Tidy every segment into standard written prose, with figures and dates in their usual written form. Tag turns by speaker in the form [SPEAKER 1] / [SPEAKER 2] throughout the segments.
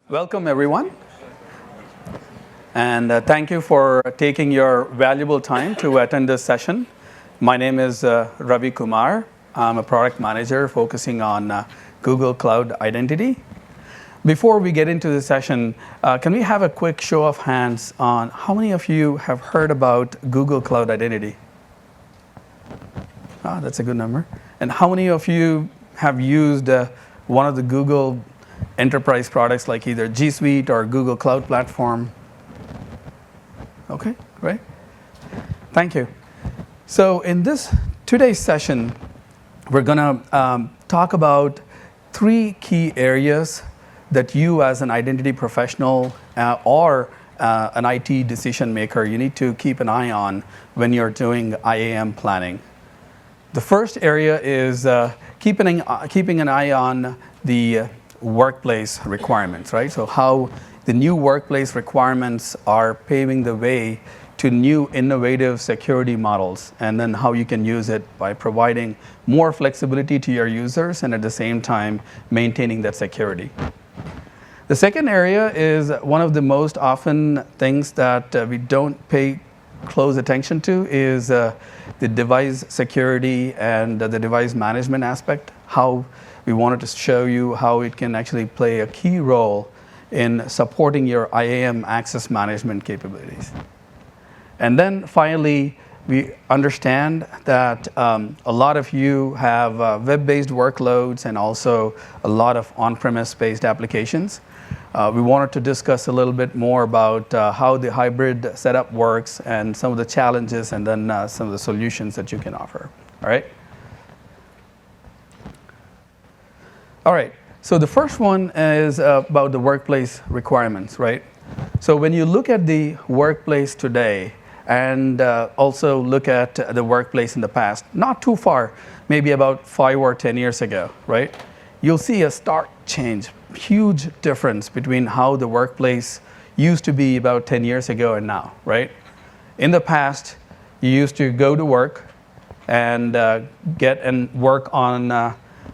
[SPEAKER 1] Welcome, everyone. And thank you for taking your valuable time to attend this session. My name is Ravi Kumar. I'm a product manager focusing on Google Cloud Identity. Before we get into the session, can we have a quick show of hands on how many of you have heard about Google Cloud Identity? That's a good number. And how many of you have used one of the Google enterprise products like either G Suite or Google Cloud Platform? Okay, great. Thank you. So in today's session, we're going to talk about 3 key areas that you as an identity professional or an IT decision maker, you need to keep an eye on when you're doing IAM planning. The first area is keeping an eye on the workplace requirements, right? So how the new workplace requirements are paving the way to new innovative security models, and then how you can use it by providing more flexibility to your users and at the same time maintaining that security. The second area is one of the most often things that we don't pay close attention to is the device security and the device management aspect, how we wanted to show you how it can actually play a key role in supporting your IAM access management capabilities. And then finally, we understand that a lot of you have web-based workloads and also a lot of on-premise-based applications. We wanted to discuss a little bit more about how the hybrid setup works and some of the challenges and then some of the solutions that you can offer. All right? All right, so the first one is about the workplace requirements, right? So when you look at the workplace today and also look at the workplace in the past, not too far, maybe about 5 or 10 years ago, right? You'll see a stark change, huge difference between how the workplace used to be about 10 years ago and now, right? In the past, you used to go to work and get and work on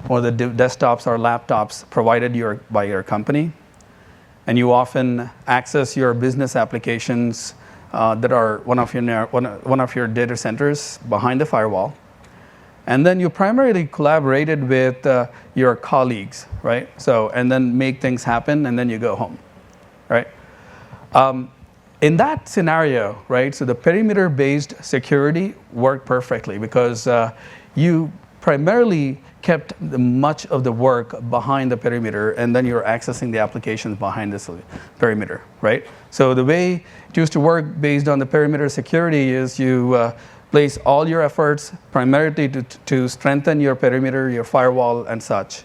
[SPEAKER 1] or the desktops or laptops provided by your company. And you often access your business applications that are one of your data centers behind the firewall. And then you primarily collaborated with your colleagues, right? So, and then make things happen, and then you go home, right? In that scenario, right, so the perimeter-based security worked perfectly because you primarily kept much of the work behind the perimeter, and then you're accessing the applications behind this perimeter, right? So the way it used to work based on the perimeter security is you place all your efforts primarily to strengthen your perimeter, your firewall, and such,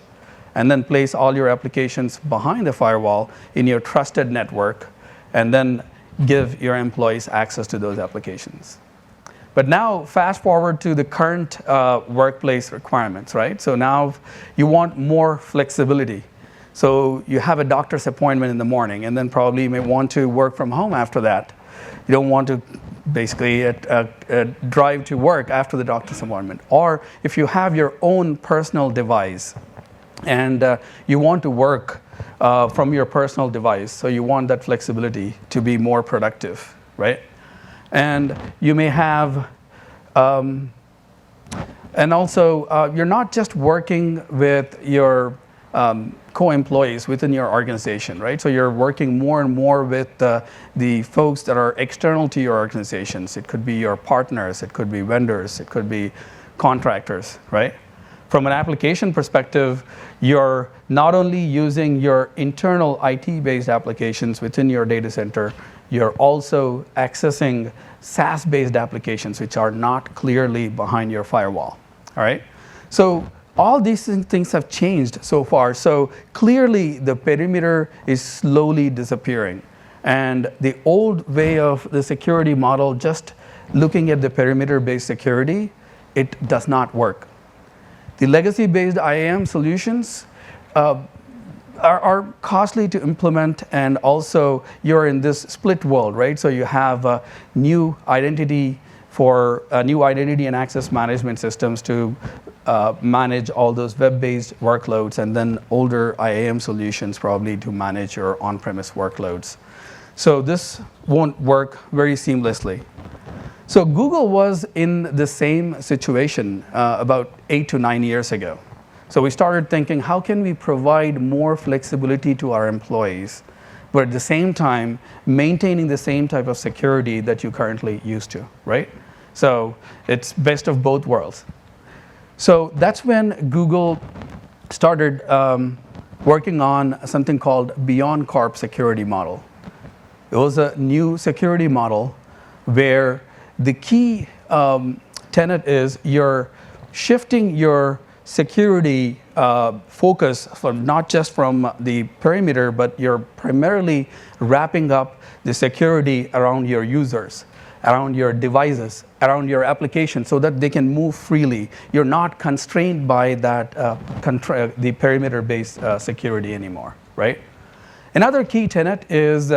[SPEAKER 1] and then place all your applications behind the firewall in your trusted network, and then give your employees access to those applications. But now, fast forward to the current workplace requirements, right? So now you want more flexibility. So you have a doctor's appointment in the morning, and then probably you may want to work from home after that. You don't want to basically drive to work after the doctor's appointment. Or if you have your own personal device and you want to work from your personal device, so you want that flexibility to be more productive, right? And you may have, and also you're not just working with your co-employees within your organization, right? So you're working more and more with the folks that are external to your organizations. It could be your partners, it could be vendors, it could be contractors, right? From an application perspective, you're not only using your internal IT-based applications within your data center, you're also accessing SaaS-based applications which are not clearly behind your firewall, all right? So all these things have changed so far. So clearly the perimeter is slowly disappearing. And the old way of the security model, just looking at the perimeter-based security, it does not work. The legacy-based IAM solutions are costly to implement, and also you're in this split world, right? So you have a new identity and access management systems to manage all those web-based workloads, and then older IAM solutions probably to manage your on-premise workloads. So this won't work very seamlessly. So Google was in the same situation about 8 to 9 years ago. So we started thinking, how can we provide more flexibility to our employees, but at the same time, maintaining the same type of security that you currently used to, right? So it's best of both worlds. So that's when Google started working on something called Beyond Corp security model. It was a new security model where the key tenet is you're shifting your security focus from not just from the perimeter, but you're primarily wrapping up the security around your users, around your devices, around your application, so that they can move freely. You're not constrained by that the perimeter-based security anymore, right? Another key tenet is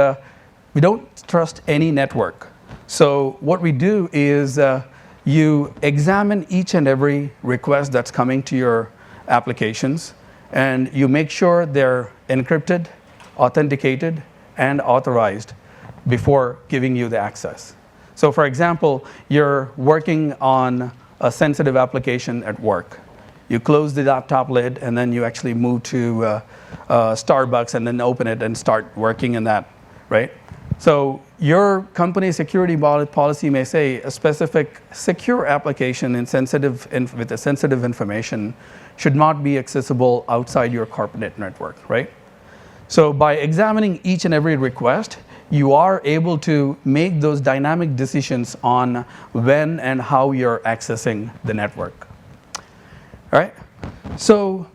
[SPEAKER 1] we don't trust any network. So what we do is you examine each and every request that's coming to your applications, and you make sure they're encrypted, authenticated, and authorized before giving you the access. So for example, you're working on a sensitive application at work. You close the laptop lid, and then you actually move to Starbucks and then open it and start working in that, right? So your company security policy may say a specific secure application with a sensitive information should not be accessible outside your corporate network, right? So by examining each and every request, you are able to make those dynamic decisions on when and how you're accessing the network. All right? So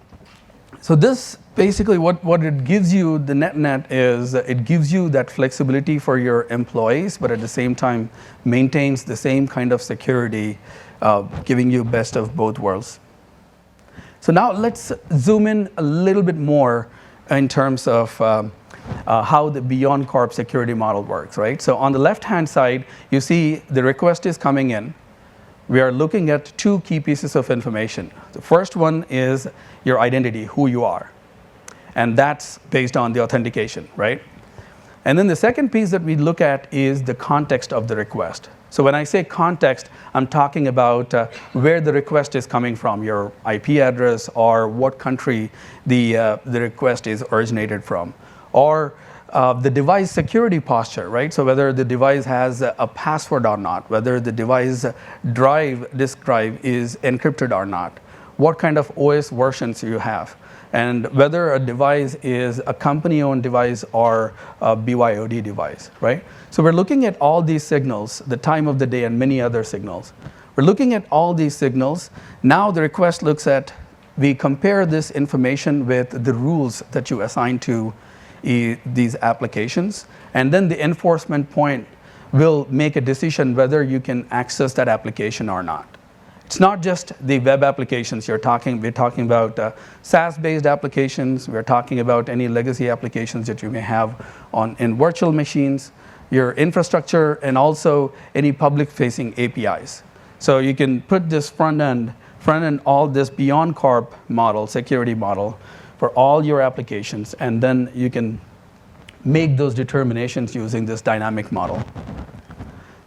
[SPEAKER 1] this basically what it gives you, the net is it gives you that flexibility for your employees, but at the same time maintains the same kind of security, giving you best of both worlds. So now let's zoom in a little bit more in terms of how the Beyond Corp security model works, right? So on the left-hand side, you see the request is coming in. We are looking at two key pieces of information. The first one is your identity, who you are. And that's based on the authentication, right? And then the second piece that we look at is the context of the request. So when I say context, I'm talking about where the request is coming from, your IP address, or what country the request is originated from, or the device security posture, right? So whether the device has a password or not, whether the device disk drive is encrypted or not, what kind of OS versions you have, and whether a device is a company-owned device or a BYOD device, right? So we're looking at all these signals, the time of the day, and many other signals. We're looking at all these signals. Now the request looks at, we compare this information with the rules that you assign to these applications, and then the enforcement point will make a decision whether you can access that application or not. It's not just the web applications we're talking about SaaS-based applications, we're talking about any legacy applications that you may have in virtual machines, your infrastructure, and also any public-facing APIs. So you can put this front end all this Beyond Corp model, security model, for all your applications, and then you can make those determinations using this dynamic model.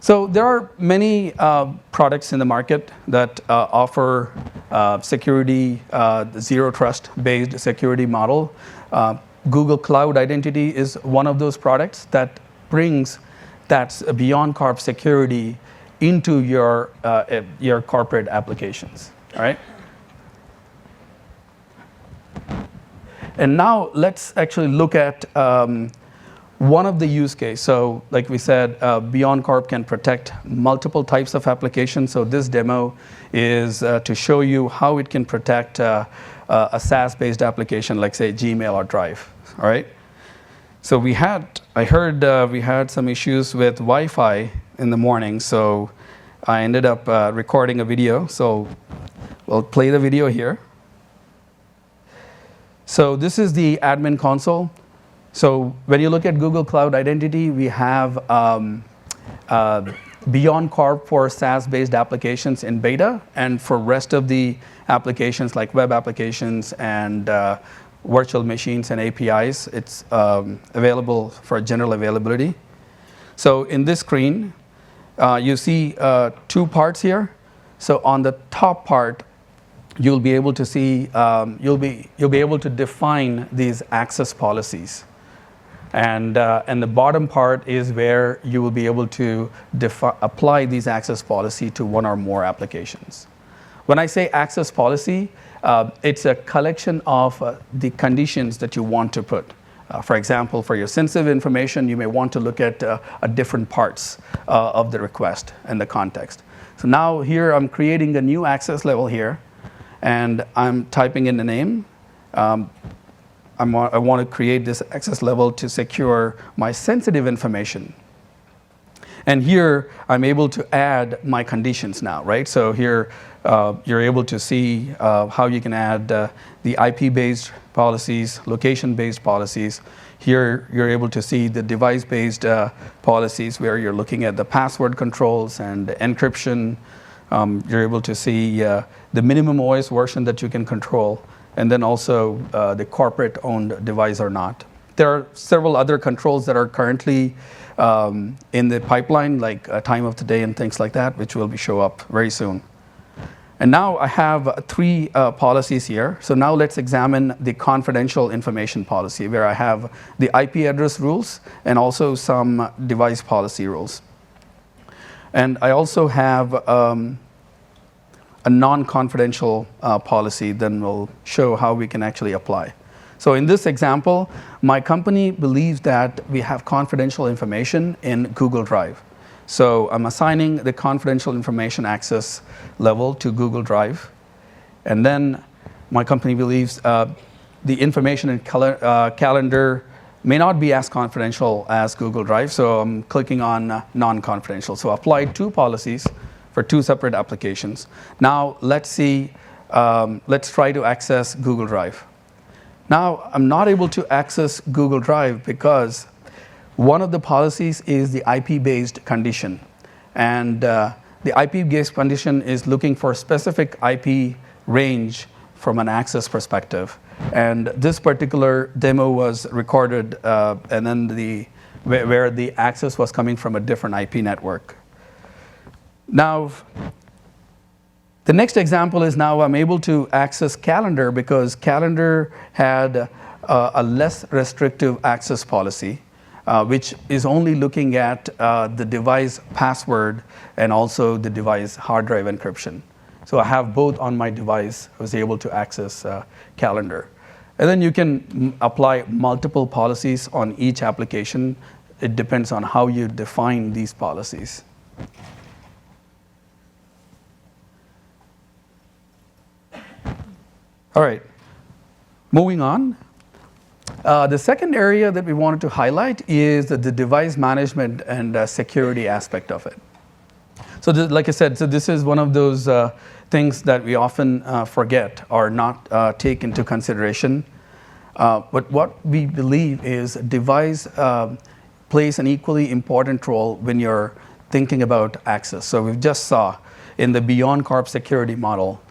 [SPEAKER 1] So there are many products in the market that offer security, zero trust based security model. Google Cloud Identity is one of those products that brings that Beyond Corp security into your corporate applications. All right. And now let's actually look at one of the use cases. So like we said, Beyond Corp can protect multiple types of applications. So this demo is to show you how it can protect a SaaS-based application, like say Gmail or Drive. All right. So I heard we had some issues with Wi-Fi in the morning. So I ended up recording a video. So we'll play the video here. So this is the admin console. So when you look at Google Cloud Identity, we have Beyond Corp for SaaS-based applications in beta, and for rest of the applications like web applications and virtual machines and APIs, it's available for general availability. So in this screen, you see 2 parts here. So on the top part, you'll be able to see, you'll be able to define these access policies. And the bottom part is where you will be able to apply these access policy to one or more applications. When I say access policy, it's a collection of the conditions that you want to put. For example, for your sensitive information, you may want to look at different parts of the request and the context. So now here I'm creating a new access level here, and I'm typing in the name. I want to create this access level to secure my sensitive information. And here, I'm able to add my conditions now, right? So here, you're able to see how you can add the IP-based policies, location-based policies. Here, you're able to see the device-based policies where you're looking at the password controls and the encryption. You're able to see the minimum OS version that you can control, and then also the corporate-owned device or not. There are several other controls that are currently in the pipeline, like time of the day and things like that, which will show up very soon. And now I have 3 policies here. So now let's examine the confidential information policy, where I have the IP address rules and also some device policy rules. And I also have a non-confidential policy, then we'll show how we can actually apply. So in this example, my company believes that we have confidential information in Google Drive. So I'm assigning the confidential information access level to Google Drive. And then my company believes the information in calendar may not be as confidential as Google Drive, so I'm clicking on non-confidential. So apply 2 policies for 2 separate applications. Now let's see, let's try to access Google Drive. Now I'm not able to access Google Drive because one of the policies is the IP-based condition. And the IP-based condition is looking for a specific IP range from an access perspective. And this particular demo was recorded and then where the access was coming from a different IP network. Now, the next example is now I'm able to access Calendar because Calendar had a less restrictive access policy, which is only looking at the device password and also the device hard drive encryption. So I have both on my device. I was able to access Calendar. And then you can apply multiple policies on each application. It depends on how you define these policies. All right, moving on. The second area that we wanted to highlight is the device management and security aspect of it. So like I said, so this is one of those things that we often forget or not take into consideration. But what we believe is device plays an equally important role when you're thinking about access. So we just saw in the Beyond Corp security model,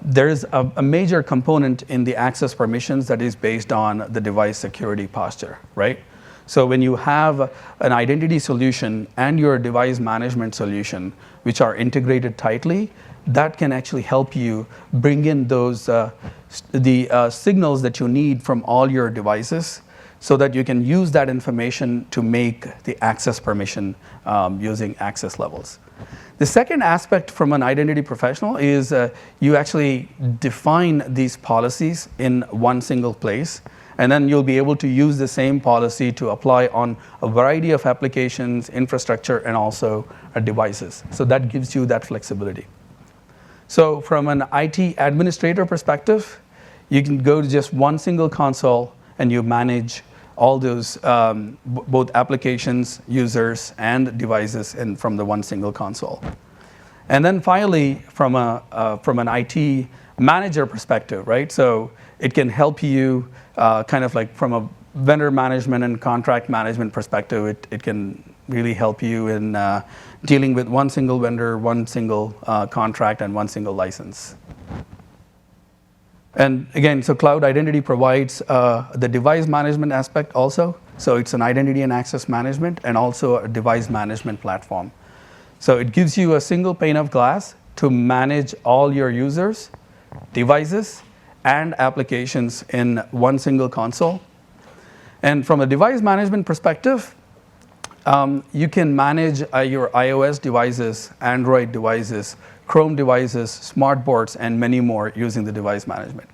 [SPEAKER 1] there is a major component in the access permissions that is based on the device security posture, right? So when you have an identity solution and your device management solution, which are integrated tightly, that can actually help you bring in those signals that you need from all your devices so that you can use that information to make the access permission using access levels. The second aspect from an identity professional is you actually define these policies in one single place, and then you'll be able to use the same policy to apply on a variety of applications, infrastructure, and also devices. So that gives you that flexibility. So from an IT administrator perspective, you can go to just one single console and you manage all those both applications, users, and devices from the one single console. And then finally, from an IT manager perspective, right? So it can help you kind of like from a vendor management and contract management perspective, it can really help you in dealing with one single vendor, one single contract, and one single license. And again, so Cloud Identity provides the device management aspect also. So it's an identity and access management and also a device management platform. So it gives you a single pane of glass to manage all your users, devices, and applications in one single console. And from a device management perspective, you can manage your iOS devices, Android devices, Chrome devices, smart boards, and many more using the device management.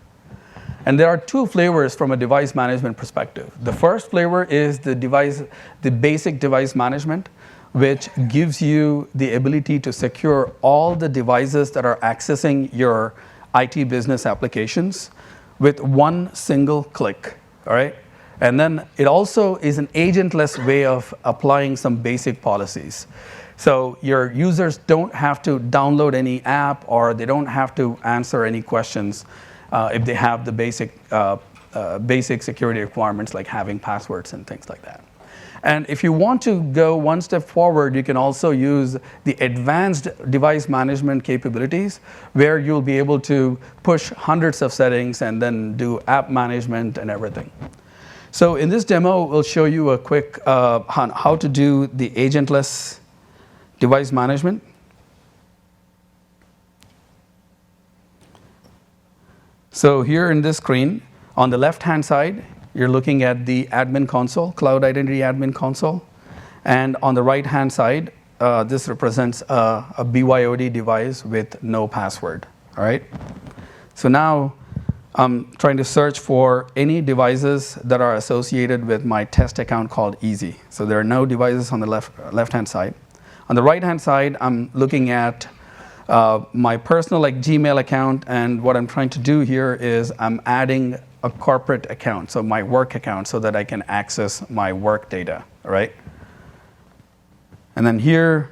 [SPEAKER 1] And there are two flavors from a device management perspective. The first flavor is the basic device management, which gives you the ability to secure all the devices that are accessing your IT business applications with one single click, all right? And then it also is an agentless way of applying some basic policies. So your users don't have to download any app, or they don't have to answer any questions if they have the basic security requirements like having passwords and things like that. And if you want to go one step forward, you can also use the advanced device management capabilities, where you'll be able to push hundreds of settings and then do app management and everything. So in this demo, we'll show you a quick on how to do the agentless device management. So here in this screen, on the left-hand side, you're looking at the admin console, Cloud Identity Admin Console. And on the right-hand side, this represents a BYOD device with no password, all right? So now I'm trying to search for any devices that are associated with my test account called Easy. So there are no devices on the left-hand side. On the right-hand side, I'm looking at my personal Gmail account, and what I'm trying to do here is I'm adding a corporate account, so my work account, so that I can access my work data, all right? And then here,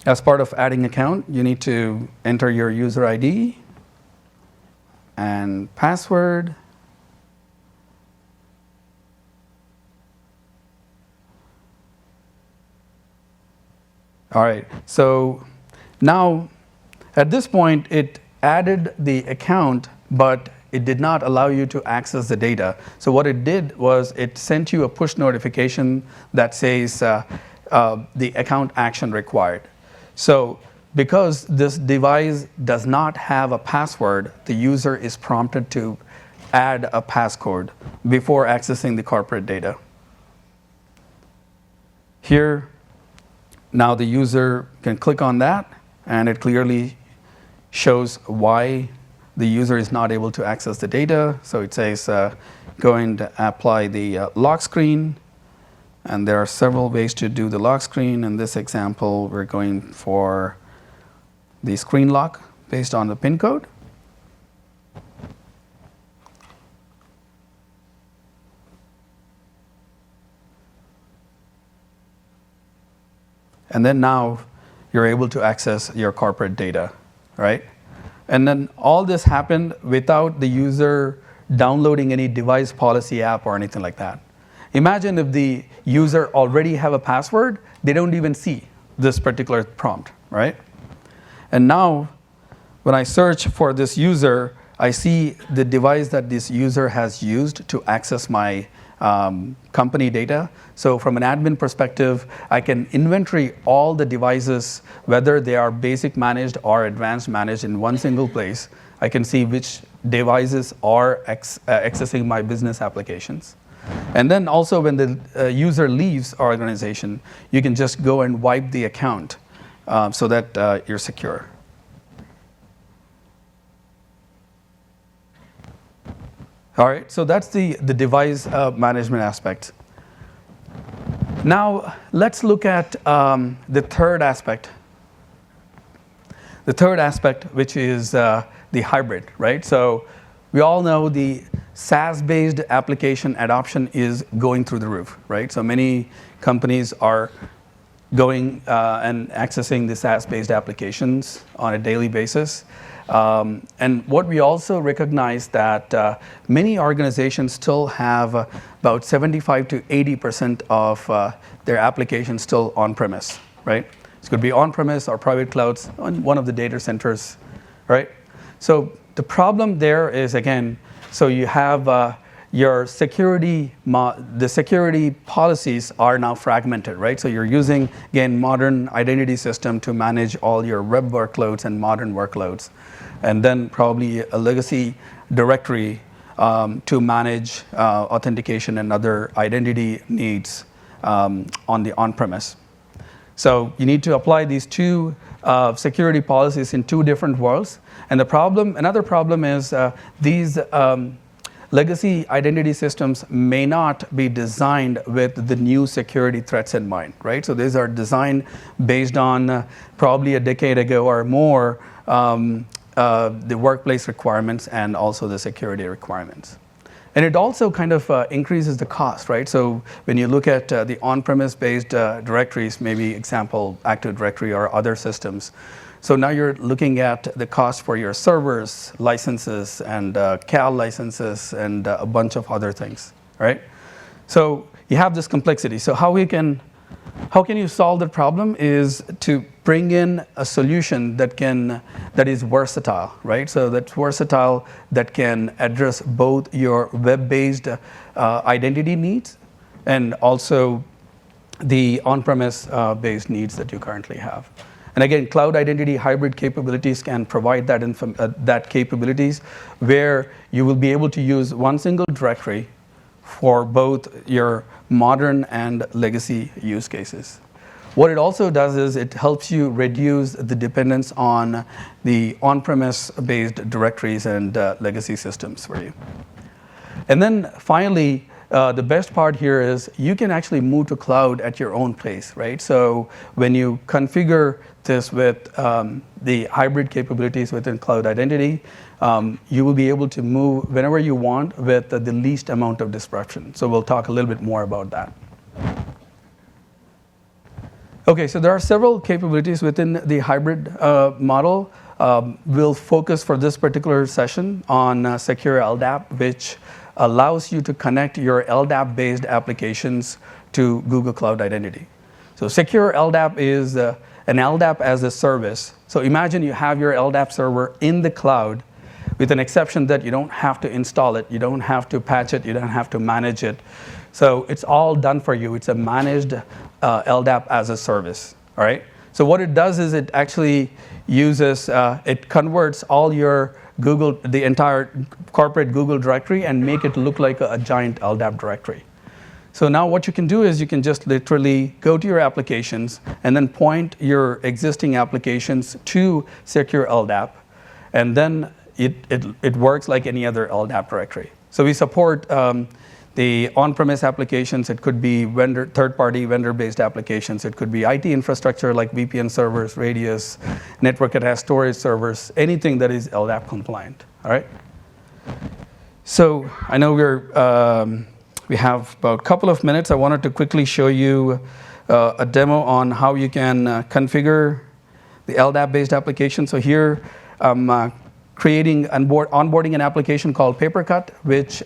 [SPEAKER 1] as part of adding account, you need to enter your user ID and password. All right, so now at this point, it added the account, but it did not allow you to access the data. So what it did was it sent you a push notification that says the account action required. So because this device does not have a password, the user is prompted to add a passcode before accessing the corporate data. Here, now the user can click on that, and it clearly shows why the user is not able to access the data. So it says go and apply the lock screen. And there are several ways to do the lock screen. In this example, we're going for the screen lock based on the PIN code. And then now you're able to access your corporate data, right? And then all this happened without the user downloading any device policy app or anything like that. Imagine if the user already have a password, they don't even see this particular prompt, right? And now when I search for this user, I see the device that this user has used to access my company data. So from an admin perspective, I can inventory all the devices, whether they are basic managed or advanced managed, in one single place. I can see which devices are accessing my business applications. And then also when the user leaves our organization, you can just go and wipe the account so that you're secure. All right, so that's the device management aspect. Now, let's look at the third aspect. The third aspect, which is the hybrid, right? So we all know the SaaS-based application adoption is going through the roof, right? So many companies are going and accessing the SaaS-based applications on a daily basis. And what we also recognize that many organizations still have about 75 to 80% of their applications still on-premise, right? It could be on-premise or private clouds on one of the data centers, right? So the problem there is, again, so you have your security, the security policies are now fragmented, right? So you're using, again, modern identity system to manage all your web workloads and modern workloads. And then probably a legacy directory to manage authentication and other identity needs on the on-premise. So you need to apply these two security policies in two different worlds. And another problem is these legacy identity systems may not be designed with the new security threats in mind, right? So these are designed based on probably a decade ago or more, the workplace requirements and also the security requirements. And it also kind of increases the cost, right? So when you look at the on-premise based directories, maybe example Active Directory or other systems, so now you're looking at the cost for your servers, licenses, and CAL licenses, and a bunch of other things, right? So you have this complexity. So how can you solve that problem is to bring in a solution that is versatile, right? So that's versatile, that can address both your web-based identity needs and also the on-premise based needs that you currently have. And again, cloud identity hybrid capabilities can provide that capabilities where you will be able to use one single directory for both your modern and legacy use cases. What it also does is it helps you reduce the dependence on the on-premise based directories and legacy systems for you. And then finally, the best part here is you can actually move to cloud at your own pace, right? So when you configure this with the hybrid capabilities within cloud identity, you will be able to move whenever you want with the least amount of disruption. So we'll talk a little bit more about that. Okay, so there are several capabilities within the hybrid model. We'll focus for this particular session on Secure LDAP, which allows you to connect your LDAP-based applications to Google Cloud Identity. So Secure LDAP is an LDAP as a service. So imagine you have your LDAP server in the cloud with an exception that you don't have to install it, you don't have to patch it, you don't have to manage it. So it's all done for you. It's a managed LDAP as a service, all right? So what it does is it actually uses, it converts all your the entire corporate Google directory and make it look like a giant LDAP directory. So now what you can do is you can just literally go to your applications and then point your existing applications to Secure LDAP, and then it works like any other LDAP directory. So we support the on-premise applications. It could be third-party vendor-based applications. It could be IT infrastructure like VPN servers, Radius, network-attached storage servers, anything that is LDAP compliant. All right. So I know we have about a couple of minutes. I wanted to quickly show you a demo on how you can configure the LDAP-based application. So here I'm onboarding an application called Papercut, which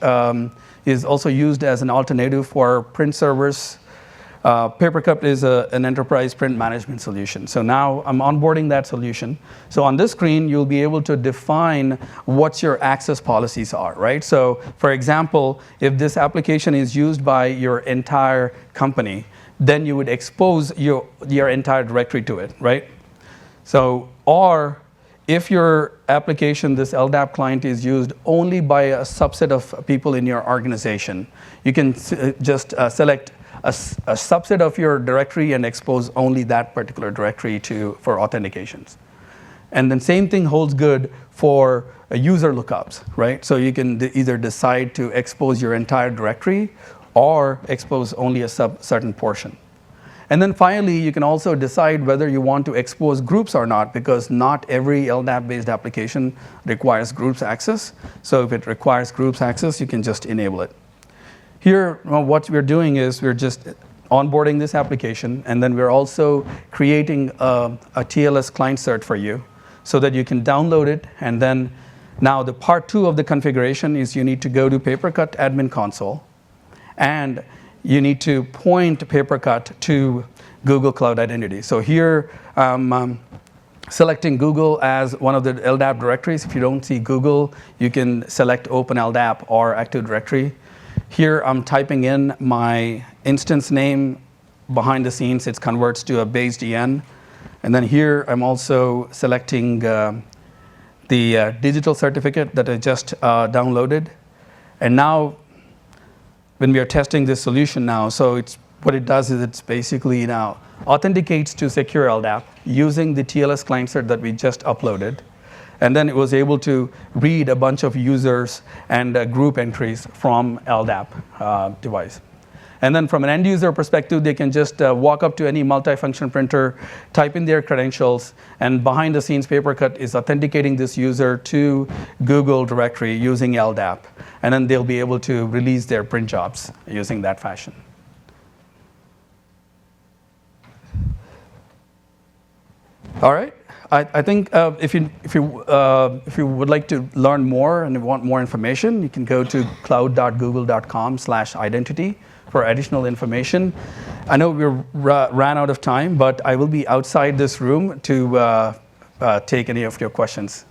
[SPEAKER 1] is also used as an alternative for print servers. Papercut is an enterprise print management solution. So now I'm onboarding that solution. So on this screen, you'll be able to define what your access policies are, right? So for example, if this application is used by your entire company, then you would expose your entire directory to it, right? So, or if your application, this LDAP client, is used only by a subset of people in your organization, you can just select a subset of your directory and expose only that particular directory for authentications. And then same thing holds good for user lookups, right? So you can either decide to expose your entire directory or expose only a certain portion. And then finally, you can also decide whether you want to expose groups or not, because not every LDAP-based application requires groups access. So if it requires groups access, you can just enable it. Here, what we're doing is we're just onboarding this application, and then we're also creating a TLS client cert for you. so that you can download it. And then now the part 2 of the configuration is you need to go to Papercut admin console, and you need to point Papercut to Google Cloud Identity. So here, selecting Google as one of the LDAP directories. If you don't see Google, you can select Open LDAP or Active Directory. Here, I'm typing in my instance name. Behind the scenes, it converts to a base DN. And then here, I'm also selecting the digital certificate that I just downloaded. And now, when we are testing this solution now, so what it does is it's basically now authenticates to secure LDAP using the TLS client cert that we just uploaded. And then it was able to read a bunch of users and group entries from LDAP device. And then from an end user perspective, they can just walk up to any multifunction printer, type in their credentials, and behind the scenes, Papercut is authenticating this user to Google directory using LDAP. And then they'll be able to release their print jobs using that fashion. All right. I think if you would like to learn more and want more information, you can go to cloud.google.com/identity for additional information. I know we ran out of time, but I will be outside this room to take any of your questions.